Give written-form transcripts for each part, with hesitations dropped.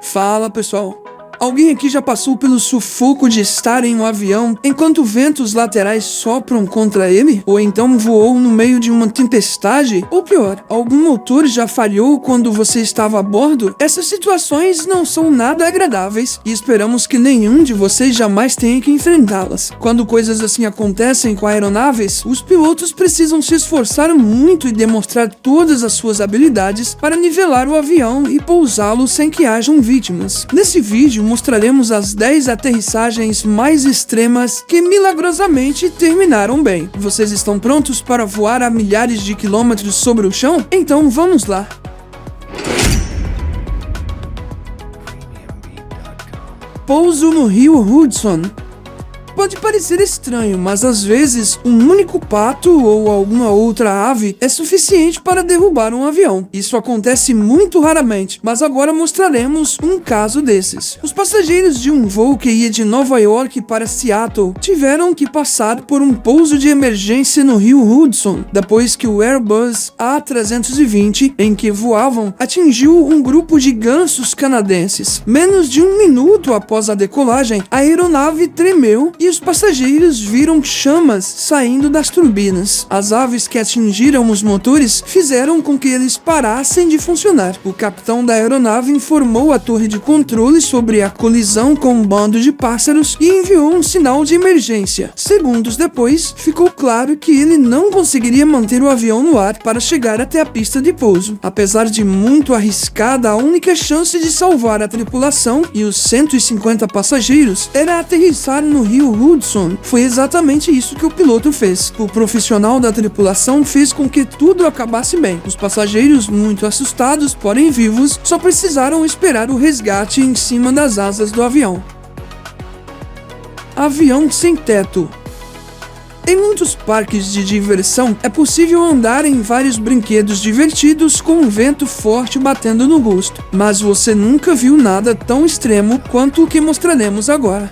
Fala, pessoal. Alguém aqui já passou pelo sufoco de estar em um avião enquanto ventos laterais sopram contra ele? Ou então voou no meio de uma tempestade? Ou pior, algum motor já falhou quando você estava a bordo? Essas situações não são nada agradáveis e esperamos que nenhum de vocês jamais tenha que enfrentá-las. Quando coisas assim acontecem com aeronaves, os pilotos precisam se esforçar muito e demonstrar todas as suas habilidades para nivelar o avião e pousá-lo sem que hajam vítimas. Nesse vídeo, mostraremos as 10 aterrissagens mais extremas que milagrosamente terminaram bem. Vocês estão prontos para voar a milhares de quilômetros sobre o chão? Então vamos lá! Pouso no rio Hudson. Pode parecer estranho, mas às vezes um único pato ou alguma outra ave é suficiente para derrubar um avião. Isso acontece muito raramente, mas agora mostraremos um caso desses. Os passageiros de um voo que ia de Nova York para Seattle tiveram que passar por um pouso de emergência no rio Hudson, depois que o Airbus A320, em que voavam, atingiu um grupo de gansos canadenses. Menos de um minuto após a decolagem, a aeronave tremeu e os passageiros viram chamas saindo das turbinas. As aves que atingiram os motores fizeram com que eles parassem de funcionar. O capitão da aeronave informou a torre de controle sobre a colisão com um bando de pássaros e enviou um sinal de emergência. Segundos depois, ficou claro que ele não conseguiria manter o avião no ar para chegar até a pista de pouso. Apesar de muito arriscada, a única chance de salvar a tripulação e os 150 passageiros era aterrissar no rio Hudson. Foi exatamente isso que o piloto fez. O profissional da tripulação fez com que tudo acabasse bem. Os passageiros, muito assustados, porém vivos, só precisaram esperar o resgate em cima das asas do avião. Avião sem teto. Em muitos parques de diversão, é possível andar em vários brinquedos divertidos com um vento forte batendo no rosto. Mas você nunca viu nada tão extremo quanto o que mostraremos agora.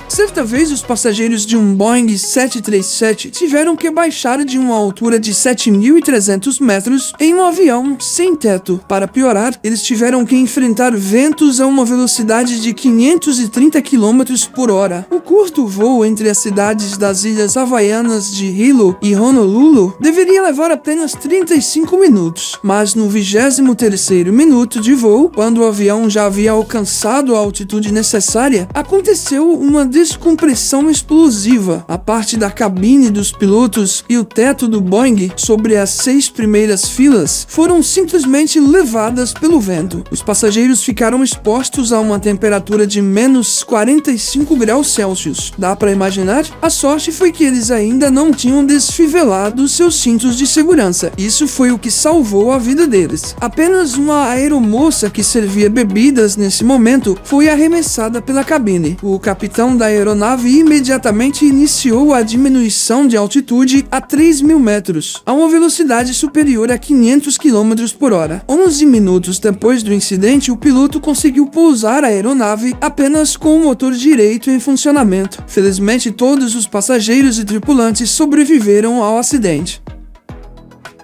Certa vez, os passageiros de um Boeing 737 tiveram que baixar de uma altura de 7.300 metros em um avião sem teto. Para piorar, eles tiveram que enfrentar ventos a uma velocidade de 530 km por hora. O curto voo entre as cidades das ilhas havaianas de Hilo e Honolulu deveria levar apenas 35 minutos. Mas no 23º minuto de voo, quando o avião já havia alcançado a altitude necessária, aconteceu uma descompressão explosiva. A parte da cabine dos pilotos e o teto do Boeing sobre as 6 primeiras filas foram simplesmente levadas pelo vento. Os passageiros ficaram expostos a uma temperatura de menos 45 graus Celsius. Dá para imaginar? A sorte foi que eles ainda não tinham desfivelado seus cintos de segurança. Isso foi o que salvou a vida deles. Apenas uma aeromoça que servia bebidas nesse momento foi arremessada pela cabine. O capitão da aeronave imediatamente iniciou a diminuição de altitude a 3.000 metros, a uma velocidade superior a 500 km por hora. 11 minutos depois do incidente, o piloto conseguiu pousar a aeronave apenas com o motor direito em funcionamento. Felizmente, todos os passageiros e tripulantes sobreviveram ao acidente.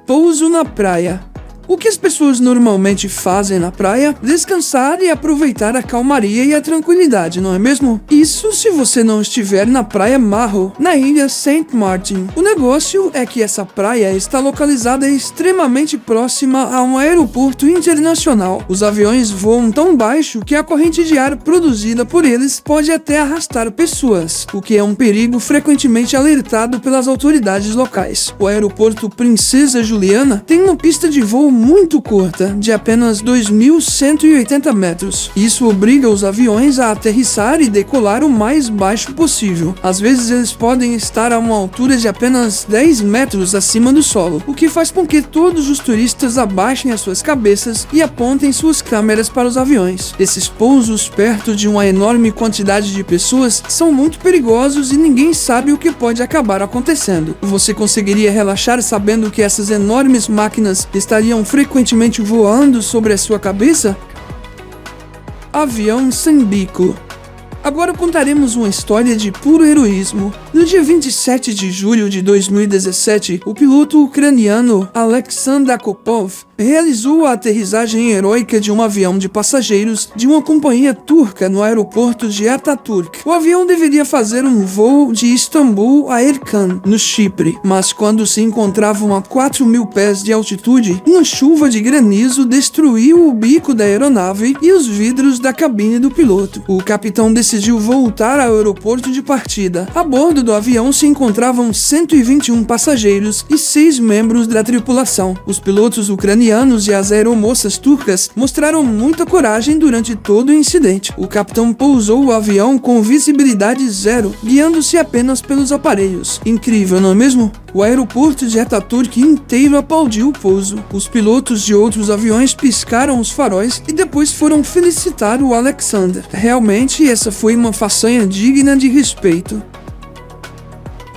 Pouso na praia. O que as pessoas normalmente fazem na praia? Descansar e aproveitar a calmaria e a tranquilidade, não é mesmo? Isso se você não estiver na Praia Marro, na ilha St. Martin. O negócio é que essa praia está localizada extremamente próxima a um aeroporto internacional. Os aviões voam tão baixo que a corrente de ar produzida por eles pode até arrastar pessoas, o que é um perigo frequentemente alertado pelas autoridades locais. O aeroporto Princesa Juliana tem uma pista de voo muito curta, de apenas 2.180 metros. Isso obriga os aviões a aterrissar e decolar o mais baixo possível. Às vezes eles podem estar a uma altura de apenas 10 metros acima do solo, o que faz com que todos os turistas abaixem as suas cabeças e apontem suas câmeras para os aviões. Esses pousos perto de uma enorme quantidade de pessoas são muito perigosos e ninguém sabe o que pode acabar acontecendo. Você conseguiria relaxar sabendo que essas enormes máquinas estariam frequentemente voando sobre a sua cabeça? Avião sem bico. Agora contaremos uma história de puro heroísmo. No dia 27 de julho de 2017, o piloto ucraniano Alexander Akopov realizou a aterrissagem heróica de um avião de passageiros de uma companhia turca no aeroporto de Atatürk. O avião deveria fazer um voo de Istambul a Erkan, no Chipre, mas quando se encontravam a 4.000 pés de altitude, uma chuva de granizo destruiu o bico da aeronave e os vidros da cabine do piloto. O capitão decidiu voltar ao aeroporto de partida. A bordo do avião se encontravam 121 passageiros e 6 membros da tripulação. Os pilotos ucranianos e as aeromoças turcas mostraram muita coragem durante todo o incidente. O capitão pousou o avião com visibilidade zero, guiando-se apenas pelos aparelhos. Incrível, não é mesmo? O aeroporto de Atatürk inteiro aplaudiu o pouso. Os pilotos de outros aviões piscaram os faróis e depois foram felicitar o Alexander. Realmente, essa foi uma façanha digna de respeito.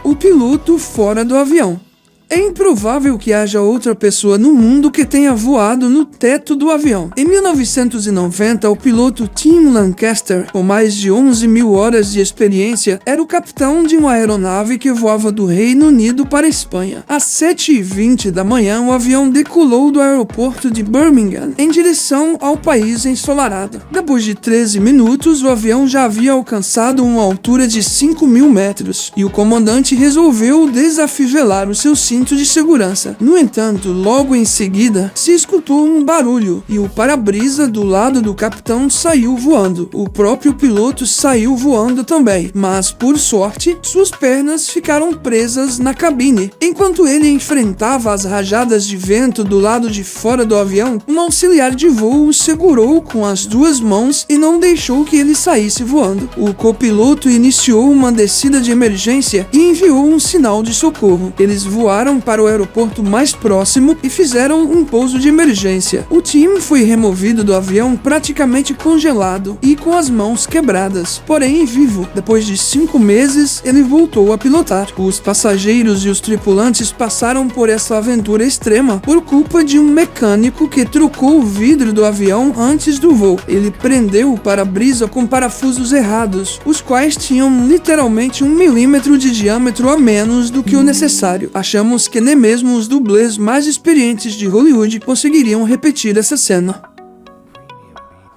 O piloto fora do avião. É improvável que haja outra pessoa no mundo que tenha voado no teto do avião. Em 1990, o piloto Tim Lancaster, com mais de 11.000 horas de experiência, era o capitão de uma aeronave que voava do Reino Unido para a Espanha. Às 7h20 da manhã, o avião decolou do aeroporto de Birmingham em direção ao país ensolarado. Depois de 13 minutos, o avião já havia alcançado uma altura de 5.000 metros e o comandante resolveu desafivelar o seu cinto de segurança. No entanto, logo em seguida, se escutou um barulho e o para-brisa do lado do capitão saiu voando. O próprio piloto saiu voando também, mas por sorte, suas pernas ficaram presas na cabine. Enquanto ele enfrentava as rajadas de vento do lado de fora do avião, um auxiliar de voo o segurou com as 2 mãos e não deixou que ele saísse voando. O copiloto iniciou uma descida de emergência e enviou um sinal de socorro. Eles voaram para o aeroporto mais próximo e fizeram um pouso de emergência. O time foi removido do avião praticamente congelado e com as mãos quebradas, porém vivo. Depois de 5 meses, ele voltou a pilotar. Os passageiros e os tripulantes passaram por essa aventura extrema por culpa de um mecânico que trocou o vidro do avião antes do voo. Ele prendeu o para-brisa com parafusos errados, os quais tinham literalmente 1 milímetro de diâmetro a menos do que o necessário. Achamos que nem mesmo os dublês mais experientes de Hollywood conseguiriam repetir essa cena.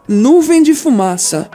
Nuvem de fumaça.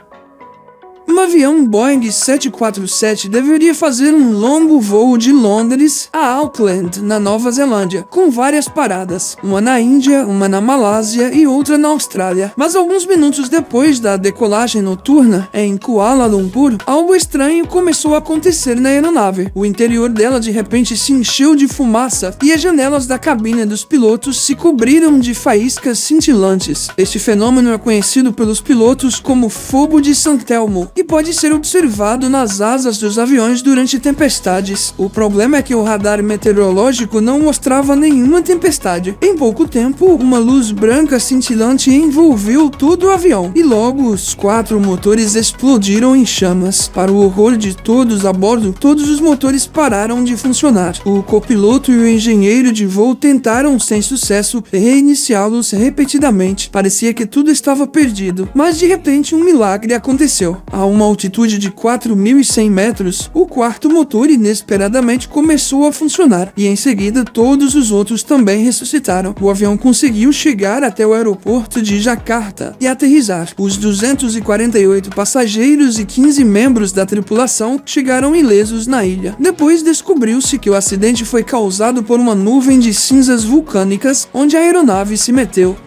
Um avião Boeing 747 deveria fazer um longo voo de Londres a Auckland, na Nova Zelândia, com várias paradas, uma na Índia, uma na Malásia e outra na Austrália. Mas alguns minutos depois da decolagem noturna, em Kuala Lumpur, algo estranho começou a acontecer na aeronave. O interior dela de repente se encheu de fumaça e as janelas da cabine dos pilotos se cobriram de faíscas cintilantes. Este fenômeno é conhecido pelos pilotos como fogo de San Telmo e pode ser observado nas asas dos aviões durante tempestades. O problema é que o radar meteorológico não mostrava nenhuma tempestade. Em pouco tempo, uma luz branca cintilante envolveu todo o avião e logo os 4 motores explodiram em chamas. Para o horror de todos a bordo, todos os motores pararam de funcionar. O copiloto e o engenheiro de voo tentaram sem sucesso reiniciá-los repetidamente. Parecia que tudo estava perdido, mas de repente um milagre aconteceu. A uma altitude de 4.100 metros, o 4º motor inesperadamente começou a funcionar e em seguida todos os outros também ressuscitaram. O avião conseguiu chegar até o aeroporto de Jakarta e aterrissar. Os 248 passageiros e 15 membros da tripulação chegaram ilesos na ilha. Depois descobriu-se que o acidente foi causado por uma nuvem de cinzas vulcânicas onde a aeronave se meteu.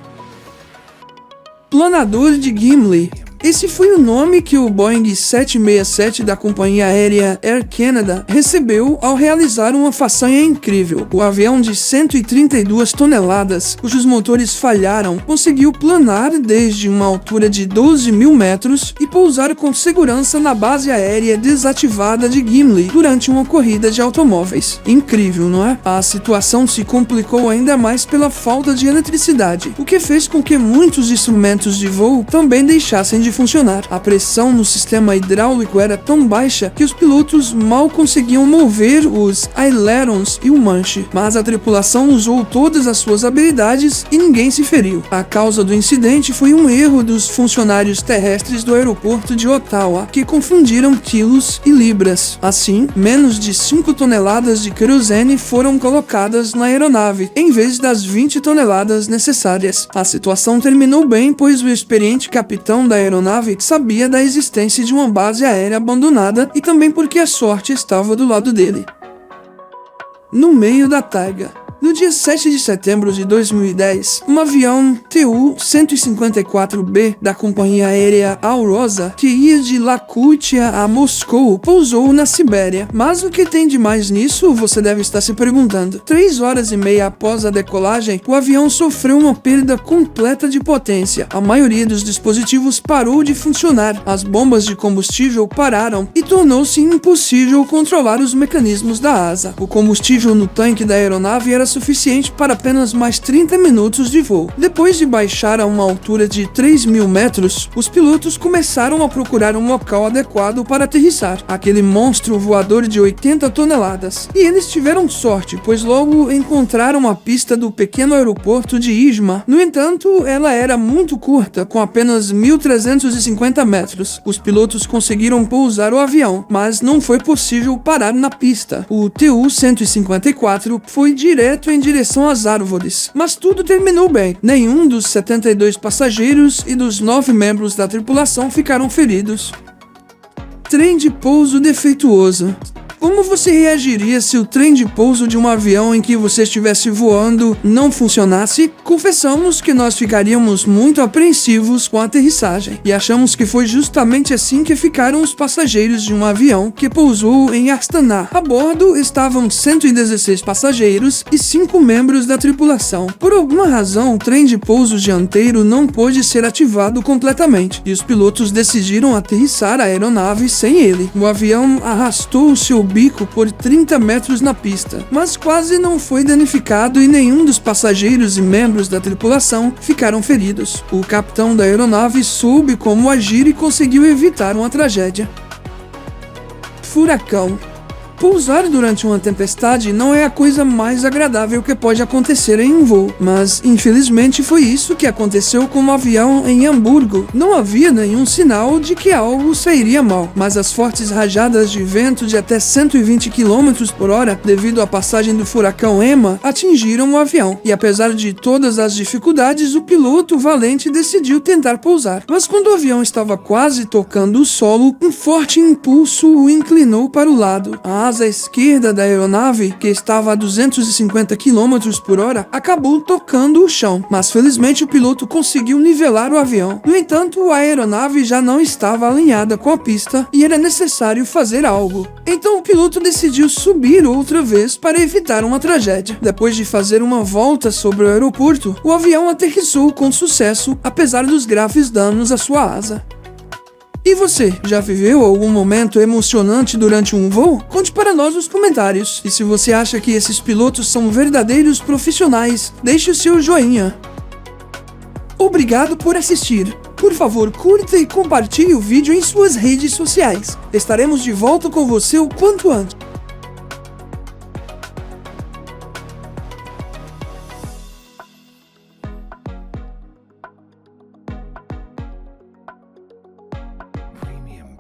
Planador de Gimli. Esse foi o nome que o Boeing 767 da companhia aérea Air Canada recebeu ao realizar uma façanha incrível. O avião de 132 toneladas, cujos motores falharam, conseguiu planar desde uma altura de 12.000 metros e pousar com segurança na base aérea desativada de Gimli durante uma corrida de automóveis. Incrível, não é? A situação se complicou ainda mais pela falta de eletricidade, o que fez com que muitos instrumentos de voo também deixassem de funcionar. A pressão no sistema hidráulico era tão baixa que os pilotos mal conseguiam mover os ailerons e o manche, mas a tripulação usou todas as suas habilidades e ninguém se feriu. A causa do incidente foi um erro dos funcionários terrestres do aeroporto de Ottawa, que confundiram quilos e libras. Assim, menos de 5 toneladas de querosene foram colocadas na aeronave, em vez das 20 toneladas necessárias. A situação terminou bem, pois o experiente capitão da aeronave sabia da existência de uma base aérea abandonada e também porque a sorte estava do lado dele. No meio da taiga. No dia 7 de setembro de 2010, um avião Tu-154B da companhia aérea Alrosa, que ia de Yakutia a Moscou, pousou na Sibéria. Mas o que tem de mais nisso, você deve estar se perguntando. 3 horas e meia após a decolagem, o avião sofreu uma perda completa de potência. A maioria dos dispositivos parou de funcionar, as bombas de combustível pararam e tornou-se impossível controlar os mecanismos da asa. O combustível no tanque da aeronave era suficiente para apenas mais 30 minutos de voo. Depois de baixar a uma altura de 3.000 metros, os pilotos começaram a procurar um local adequado para aterrissar, aquele monstro voador de 80 toneladas. E eles tiveram sorte, pois logo encontraram a pista do pequeno aeroporto de Izma. No entanto, ela era muito curta, com apenas 1.350 metros. Os pilotos conseguiram pousar o avião, mas não foi possível parar na pista. O Tu-154 foi direto em direção às árvores, mas tudo terminou bem. Nenhum dos 72 passageiros e dos 9 membros da tripulação ficaram feridos. Trem de pouso defeituoso. Como você reagiria se o trem de pouso de um avião em que você estivesse voando não funcionasse? Confessamos que nós ficaríamos muito apreensivos com a aterrissagem e achamos que foi justamente assim que ficaram os passageiros de um avião que pousou em Astana. A bordo estavam 116 passageiros e 5 membros da tripulação. Por alguma razão, o trem de pouso dianteiro não pôde ser ativado completamente e os pilotos decidiram aterrissar a aeronave sem ele. O avião arrastou o seu bico por 30 metros na pista, mas quase não foi danificado e nenhum dos passageiros e membros da tripulação ficaram feridos. O capitão da aeronave soube como agir e conseguiu evitar uma tragédia. Furacão. Pousar durante uma tempestade não é a coisa mais agradável que pode acontecer em um voo, mas infelizmente foi isso que aconteceu com um avião em Hamburgo. Não havia nenhum sinal de que algo sairia mal, mas as fortes rajadas de vento de até 120 km por hora, devido à passagem do furacão Emma, atingiram o avião. E apesar de todas as dificuldades, o piloto valente decidiu tentar pousar. Mas quando o avião estava quase tocando o solo, um forte impulso o inclinou para o lado. A asa esquerda da aeronave, que estava a 250 km por hora, acabou tocando o chão, mas felizmente o piloto conseguiu nivelar o avião. No entanto, a aeronave já não estava alinhada com a pista e era necessário fazer algo. Então o piloto decidiu subir outra vez para evitar uma tragédia. Depois de fazer uma volta sobre o aeroporto, o avião aterrissou com sucesso, apesar dos graves danos à sua asa. E você, já viveu algum momento emocionante durante um voo? Conte para nós nos comentários. E se você acha que esses pilotos são verdadeiros profissionais, deixe o seu joinha. Obrigado por assistir. Por favor, curta e compartilhe o vídeo em suas redes sociais. Estaremos de volta com você o quanto antes.